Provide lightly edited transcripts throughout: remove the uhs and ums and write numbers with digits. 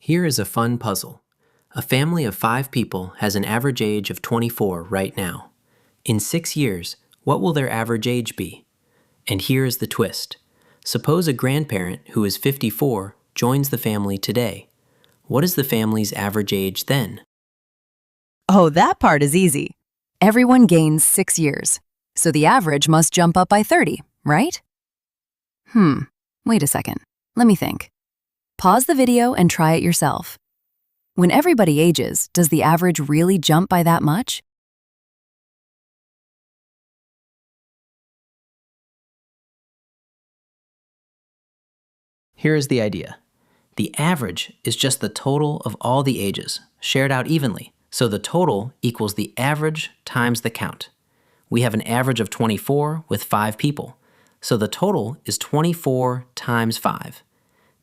Here is a fun puzzle. A family of 5 people has an average age of 24 right now. In 6 years, what will their average age be? And here is the twist. Suppose a grandparent who is 54 joins the family today. What is the family's average age then? Oh, that part is easy. Everyone gains 6 years, so the average must jump up by 30, right? Wait a second. Let me think. Pause the video and try it yourself. When everybody ages, does the average really jump by that much? Here is the idea. The average is just the total of all the ages, shared out evenly, so the total equals the average times the count. We have an average of 24 with 5 people, so the total is 24 times 5.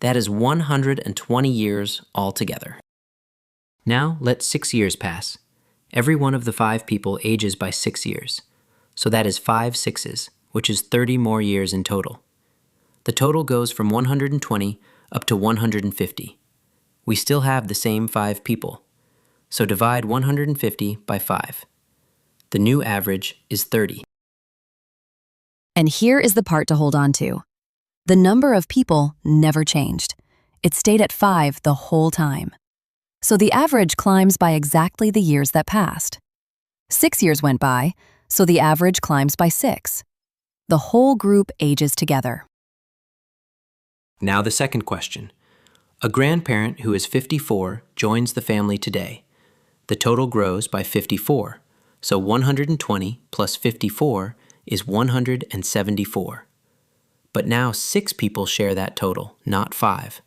That is 120 years altogether. Now let 6 years pass. Every one of the 5 people ages by 6 years, so that is 5 sixes, which is 30 more years in total. The total goes from 120 up to 150. We still have the same 5 people, so divide 150 by 5. The new average is 30. And here is the part to hold on to. The number of people never changed. It stayed at 5 the whole time. So the average climbs by exactly the years that passed. 6 years went by, so the average climbs by 6. The whole group ages together. Now the second question. A grandparent who is 54 joins the family today. The total grows by 54, so 120 plus 54 is 174. But now 6 people share that total, not 5.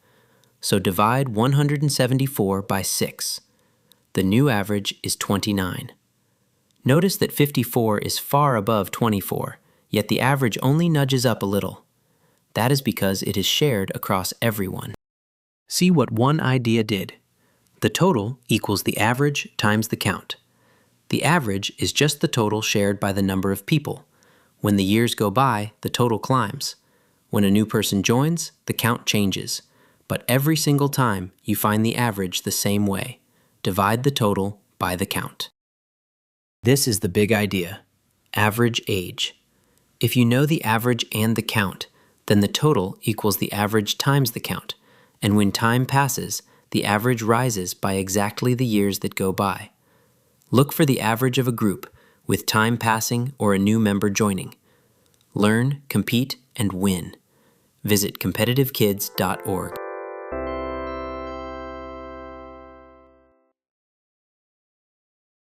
So divide 174 by 6. The new average is 29. Notice that 54 is far above 24, yet the average only nudges up a little. That is because it is shared across everyone. See what one idea did. The total equals the average times the count. The average is just the total shared by the number of people. When the years go by, the total climbs. When a new person joins, the count changes. But every single time, you find the average the same way. Divide the total by the count. This is the big idea. Average age. If you know the average and the count, then the total equals the average times the count, and when time passes, the average rises by exactly the years that go by. Look for the average of a group, with time passing or a new member joining. Learn, compete, and win. Visit competitivekids.org.